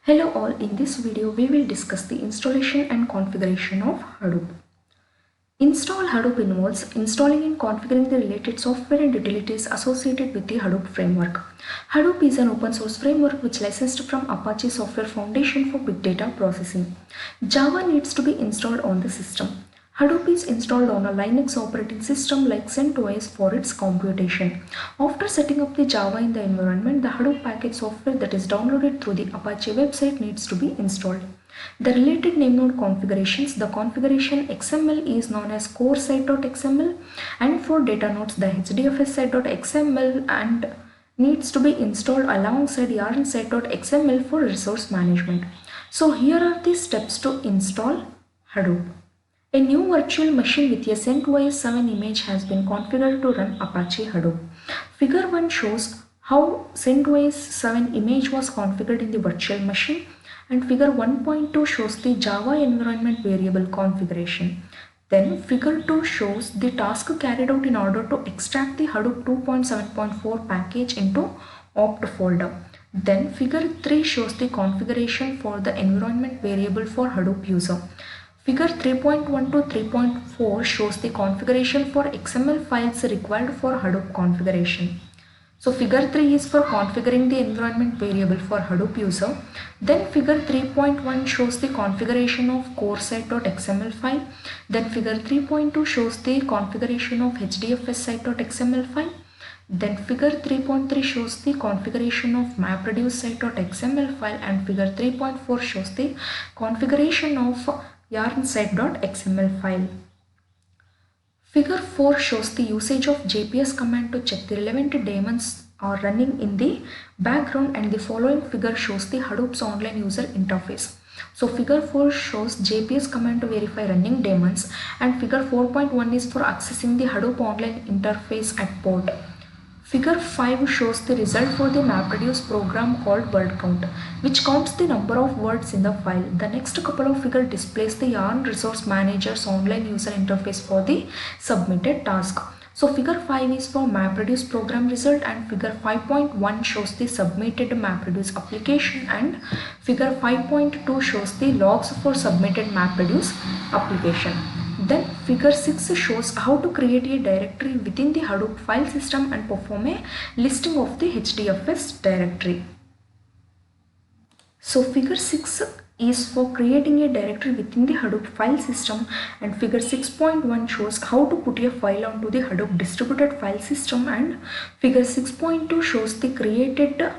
Hello all, in this video we will discuss the installation and configuration of Hadoop. Install Hadoop involves installing and configuring the related software and utilities associated with the Hadoop framework. Hadoop is an open source framework which licensed from Apache Software Foundation for big data processing. Java needs to be installed on the system. Hadoop is installed on a Linux operating system like CentOS for its computation. After setting up the Java in the environment, the Hadoop package software that is downloaded through the Apache website needs to be installed. The related name node configurations, the configuration XML is known as core site.xml, and for data nodes the HDFS site.xml and needs to be installed alongside yarn site.xml for resource management. So here are the steps to install Hadoop. A new virtual machine with a CentOS 7 image has been configured to run Apache Hadoop. Figure 1 shows how CentOS 7 image was configured in the virtual machine, and figure 1.2 shows the Java environment variable configuration. Then figure 2 shows the task carried out in order to extract the Hadoop 2.7.4 package into opt folder. Then figure 3 shows the configuration for the environment variable for Hadoop user. Figure 3.1 to 3.4 shows the configuration for XML files required for Hadoop configuration. So figure 3 is for configuring the environment variable for Hadoop user. Then figure 3.1 shows the configuration of core site.xml file. Then figure 3.2 shows the configuration of HDFS site.xml file. Then figure 3.3 shows the configuration of MapReduce site.xml file, and figure 3.4 shows the configuration of yarn site.xml file. Figure 4 shows the usage of JPS command to check the relevant daemons are running in the background, and the following figure shows the Hadoop's online user interface. So figure 4 shows JPS command to verify running daemons, and figure 4.1 is for accessing the Hadoop online interface at port. Figure 5 shows the result for the MapReduce program called word count, which counts the number of words in the file. The next couple of figures displays the Yarn Resource Manager's online user interface for the submitted task. So figure 5 is for MapReduce program result, and figure 5.1 shows the submitted MapReduce application, and figure 5.2 shows the logs for submitted MapReduce application. Then figure 6 shows how to create a directory within the Hadoop file system and perform a listing of the HDFS directory. So figure 6 is for creating a directory within the Hadoop file system, and figure 6.1 shows how to put a file onto the Hadoop distributed file system, and figure 6.2 shows the created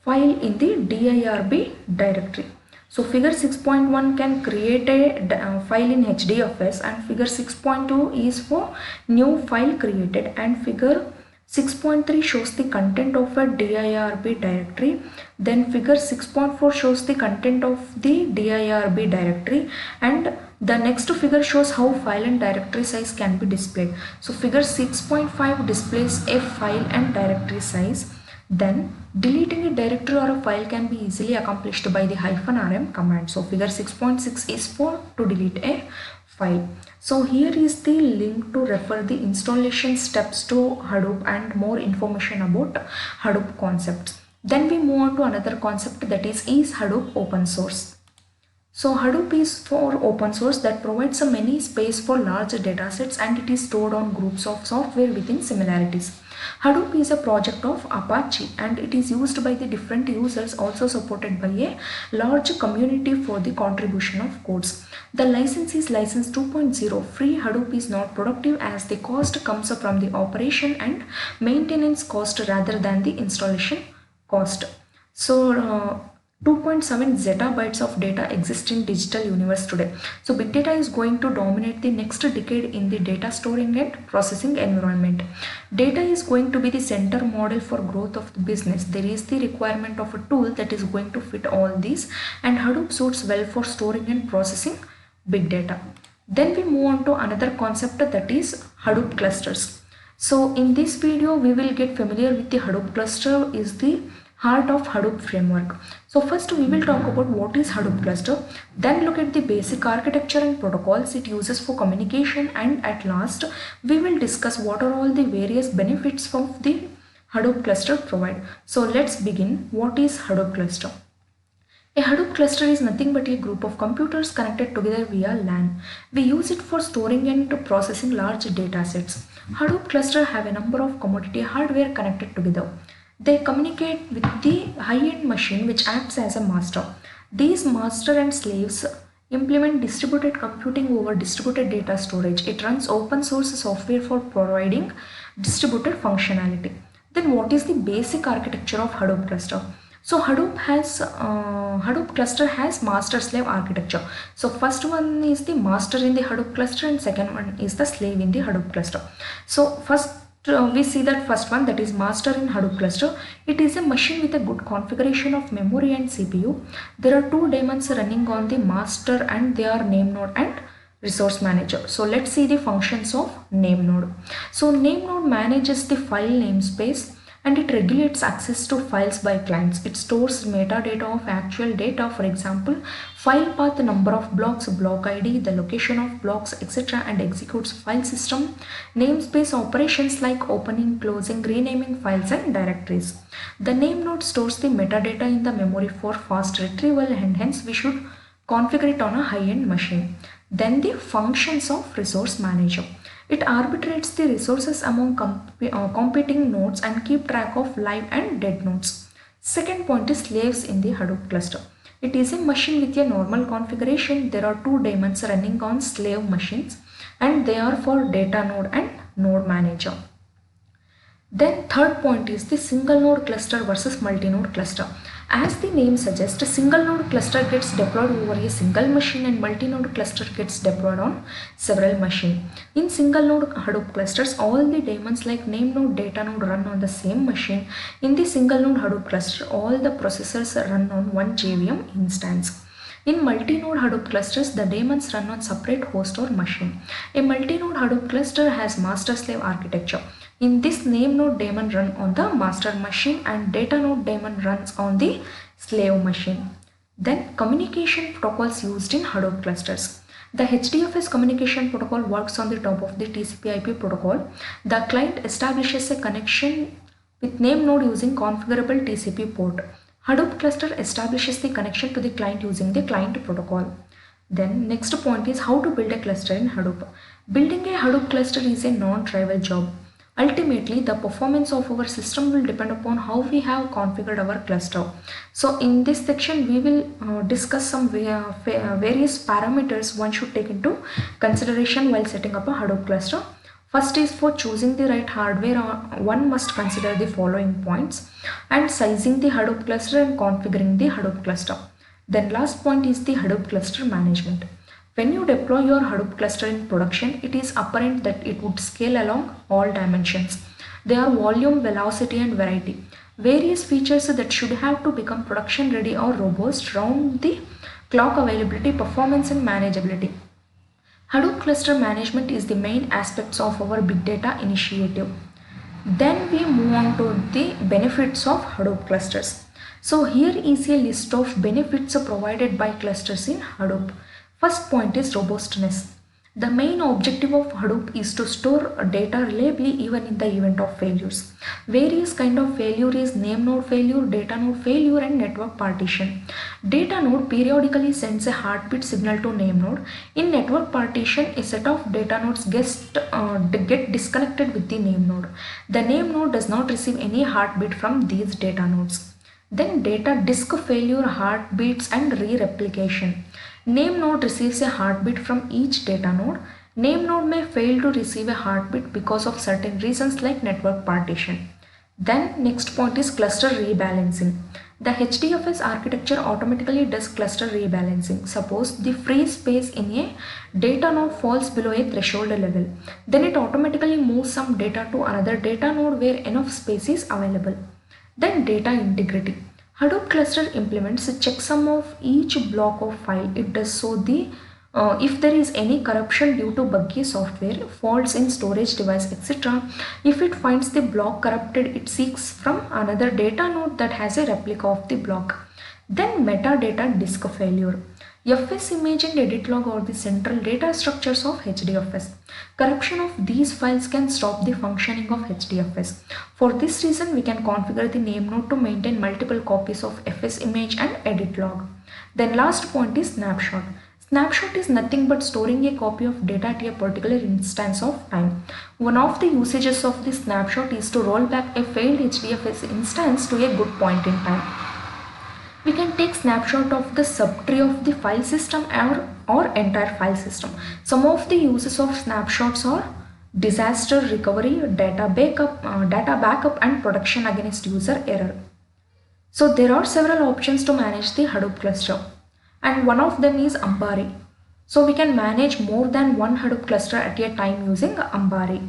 file in the DIRB directory. So figure 6.1 can create a file in HDFS, and figure 6.2 is for new file created, and figure 6.3 shows the content of a DIRB directory. Then figure 6.4 shows the content of the DIRB directory, and the next figure shows how file and directory size can be displayed. So figure 6.5 displays a file and directory size. Then deleting a directory or a file can be easily accomplished by the -rm command. So figure 6.6 is for to delete a file. So here is the link to refer the installation steps to Hadoop and more information about Hadoop concepts. Then we move on to another concept, that is Hadoop open source? So Hadoop is for open source that provides many space for large datasets, and it is stored on groups of software within similarities. Hadoop is a project of Apache, and it is used by the different users, also supported by a large community for the contribution of codes. The license is license 2.0. Free Hadoop is not productive as the cost comes from the operation and maintenance cost rather than the installation cost. So 2.7 zettabytes of data exist in digital universe today. So big data is going to dominate the next decade in the data storing and processing environment. Data is going to be the center model for growth of the business. There is the requirement of a tool that is going to fit all these, and Hadoop suits well for storing and processing big data. Then we move on to another concept, that is Hadoop clusters. So in this video we will get familiar with the Hadoop cluster is the heart of Hadoop framework. So first we will talk about what is Hadoop cluster, then look at the basic architecture and protocols it uses for communication, and at last we will discuss what are all the various benefits of the Hadoop cluster provide. So let's begin. What is Hadoop cluster? A Hadoop cluster is nothing but a group of computers connected together via LAN. We use it for storing and processing large data sets. Hadoop cluster have a number of commodity hardware connected together. They communicate with the high-end machine which acts as a master. These master and slaves implement distributed computing over distributed data storage. It runs open source software for providing distributed functionality. Then what is the basic architecture of Hadoop cluster? So Hadoop cluster has master slave architecture. So first one is the master in the Hadoop cluster and second one is the slave in the Hadoop cluster. So first we see that first one, that is master in Hadoop cluster. It is a machine with a good configuration of memory and CPU. There are two daemons running on the master and they are name node and resource manager. So let's see the functions of name node. So name node manages the file namespace and it regulates access to files by clients. It stores metadata of actual data, for example, file path, number of blocks, block ID, the location of blocks, etc., and executes file system namespace operations like opening, closing, renaming files and directories. The name node stores the metadata in the memory for fast retrieval and hence we should configure it on a high-end machine. Then the functions of resource manager. It arbitrates the resources among competing nodes and keep track of live and dead nodes. Second point is slaves in the Hadoop cluster. It is a machine with a normal configuration. There are two daemons running on slave machines and they are for data node and node manager. Then third point is the single node cluster versus multi-node cluster. As the name suggests, a single node cluster gets deployed over a single machine and multi-node cluster gets deployed on several machines. In single node Hadoop clusters, all the daemons like name node, data node run on the same machine. In the single node Hadoop cluster, all the processors run on one JVM instance. In multi-node Hadoop clusters, the daemons run on separate host or machine. A multi-node Hadoop cluster has master-slave architecture. In this, name node daemon run on the master machine and data node daemon runs on the slave machine. Then communication protocols used in Hadoop clusters. The HDFS communication protocol works on the top of the TCP/IP protocol. The client establishes a connection with name node using configurable TCP port. Hadoop cluster establishes the connection to the client using the client protocol. Then next point is how to build a cluster in Hadoop. Building a Hadoop cluster is a non-trivial job. Ultimately, the performance of our system will depend upon how we have configured our cluster. So in this section, we will discuss some various parameters one should take into consideration while setting up a Hadoop cluster. First is for choosing the right hardware, one must consider the following points and sizing the Hadoop cluster and configuring the Hadoop cluster. Then last point is the Hadoop cluster management. When you deploy your Hadoop cluster in production, it is apparent that it would scale along all dimensions. They are volume, velocity and variety. Various features that should have to become production ready or robust round the clock availability, performance and manageability. Hadoop cluster management is the main aspects of our big data initiative. Then we move on to the benefits of Hadoop clusters. So here is a list of benefits provided by clusters in Hadoop. First point is robustness. The main objective of Hadoop is to store data reliably even in the event of failures. Various kind of failure is name node failure, data node failure and network partition. Data node periodically sends a heartbeat signal to name node. In network partition, a set of data nodes get disconnected with the name node. The name node does not receive any heartbeat from these data nodes. Then data disk failure, heartbeats and re-replication. Name node receives a heartbeat from each data node. Name node may fail to receive a heartbeat because of certain reasons like network partition. Then next point is cluster rebalancing. The HDFS architecture automatically does cluster rebalancing. Suppose the free space in a data node falls below a threshold level. Then it automatically moves some data to another data node where enough space is available. Then data integrity. Hadoop cluster implements a checksum of each block of file. It does so if there is any corruption due to buggy software, faults in storage device, etc. If it finds the block corrupted, it seeks from another data node that has a replica of the block. Then metadata disk failure. FS image and edit log are the central data structures of HDFS. Corruption of these files can stop the functioning of HDFS. For this reason, we can configure the name node to maintain multiple copies of FS image and edit log. Then last point is snapshot. Snapshot is nothing but storing a copy of data at a particular instance of time. One of the usages of the snapshot is to roll back a failed HDFS instance to a good point in time. We can take snapshot of the subtree of the file system or entire file system. Some of the uses of snapshots are disaster recovery, data backup and protection against user error. So there are several options to manage the Hadoop cluster, and one of them is Ambari. So we can manage more than one Hadoop cluster at a time using Ambari.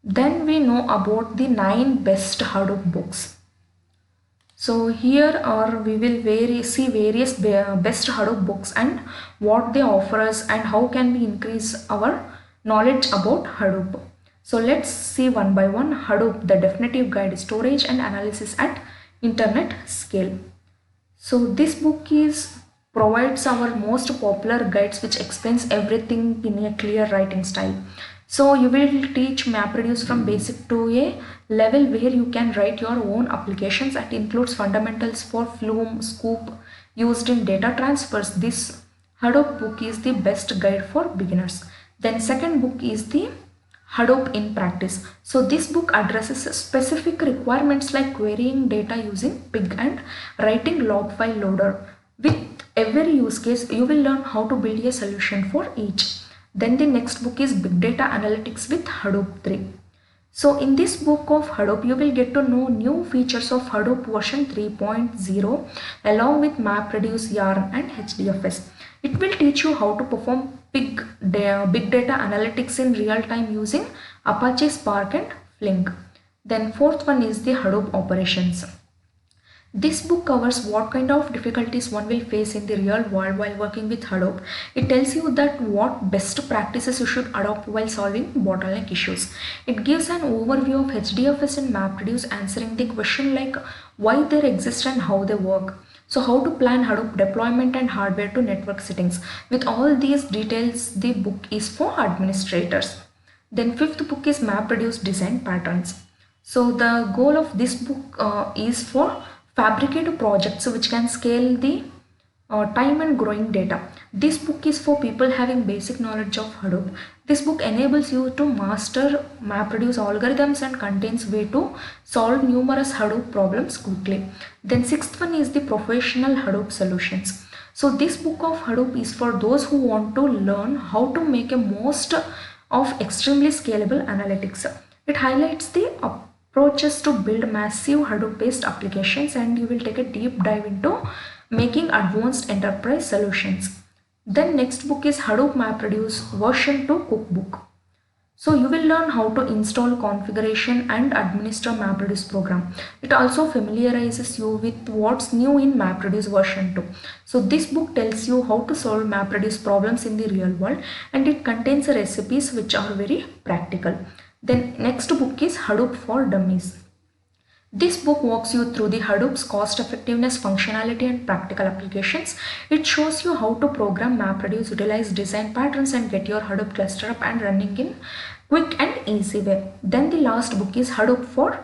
Then we know about the 9 best Hadoop books. So here we will see various best Hadoop books and what they offer us and how can we increase our knowledge about Hadoop. So let's see one by one. Hadoop, the definitive guide, storage and analysis at internet scale. So this book provides our most popular guides which explains everything in a clear writing style. So you will teach MapReduce from basic to a level where you can write your own applications, that includes fundamentals for Flume, Scoop used in data transfers. This Hadoop book is the best guide for beginners. Then second book is the Hadoop in practice. So this book addresses specific requirements like querying data using Pig and writing log file loader. With every use case, you will learn how to build a solution for each. Then the next book is Big Data Analytics with Hadoop 3. So in this book of Hadoop, you will get to know new features of Hadoop version 3.0 along with MapReduce, Yarn and HDFS. It will teach you how to perform big data analytics in real time using Apache Spark and Flink. Then fourth one is the Hadoop operations. This book covers what kind of difficulties one will face in the real world while working with Hadoop. It tells you that what best practices you should adopt while solving bottleneck issues. It gives an overview of HDFS and MapReduce, answering the question like why they exist and how they work. So how to plan Hadoop deployment and hardware to network settings. With all these details, the book is for administrators. Then fifth book is MapReduce design patterns. So the goal of this book is for fabricate projects which can scale the time and growing data. This book is for people having basic knowledge of Hadoop. This book enables you to master MapReduce algorithms and contains way to solve numerous Hadoop problems quickly. Then sixth one is the professional Hadoop solutions. So this book of Hadoop is for those who want to learn how to make a most of extremely scalable analytics. It highlights the approaches to build massive Hadoop based applications, and you will take a deep dive into making advanced enterprise solutions. Then next book is Hadoop MapReduce version 2 cookbook. So you will learn how to install, configuration and administer MapReduce program. It also familiarizes you with what's new in MapReduce version 2. So this book tells you how to solve MapReduce problems in the real world, and it contains recipes which are very practical. Then next book is Hadoop for Dummies. This book walks you through the Hadoop's cost effectiveness, functionality and practical applications. It shows you how to program MapReduce, utilize design patterns and get your Hadoop cluster up and running in quick and easy way. Then the last book is Hadoop for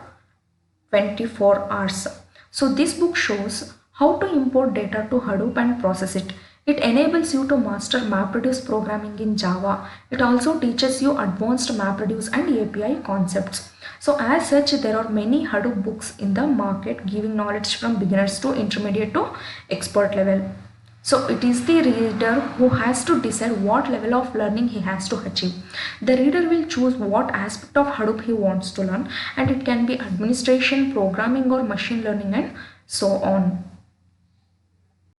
24 hours. So this book shows how to import data to Hadoop and process it. It enables you to master MapReduce programming in Java. It also teaches you advanced MapReduce and API concepts. So as such, there are many Hadoop books in the market giving knowledge from beginners to intermediate to expert level. So it is the reader who has to decide what level of learning he has to achieve. The reader will choose what aspect of Hadoop he wants to learn, and it can be administration, programming or machine learning and so on.